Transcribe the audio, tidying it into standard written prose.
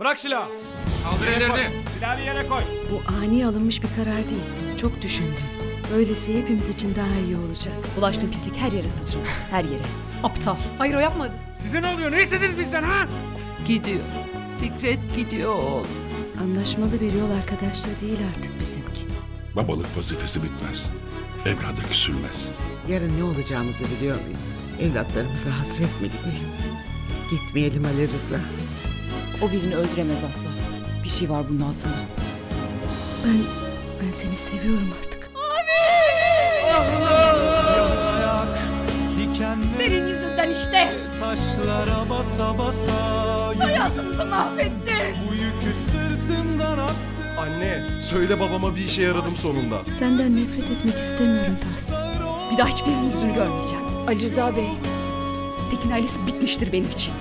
Bırak silahı. Kaldır ellerini. Silahı yere koy. Bu ani alınmış bir karar değil. Çok düşündüm. Böylesi hepimiz için daha iyi olacak. Bulaştığı pislik her yere sıçradı. Her yere. Aptal. Hayır, o yapmadı. Size ne oluyor? Ne istediniz bizden ha? Gidiyor. Fikret gidiyor oğlum. Anlaşmalı bir yol arkadaşlığı değil artık bizimki. Babalık vazifesi bitmez. Evrada küsülmez. Yarın ne olacağımızı biliyor muyuz? Evlatlarımıza hasret mi gidelim? Gitmeyelim Ali Rıza. O birini öldüremez asla. Bir şey var bunun altında. Ben seni seviyorum artık. Senin yüzünden işte. Taşlara basa basa. Hayatımızı mahvettin. Bu yükü sırtımdan attı. Anne, söyle babama bir işe yaradım sonunda. Senden nefret etmek istemiyorum Tahsin. Bir daha hiçbirinin yüzünü görmeyeceğim. Ali Rıza Bey, Tekin ailesi bitmiştir benim için.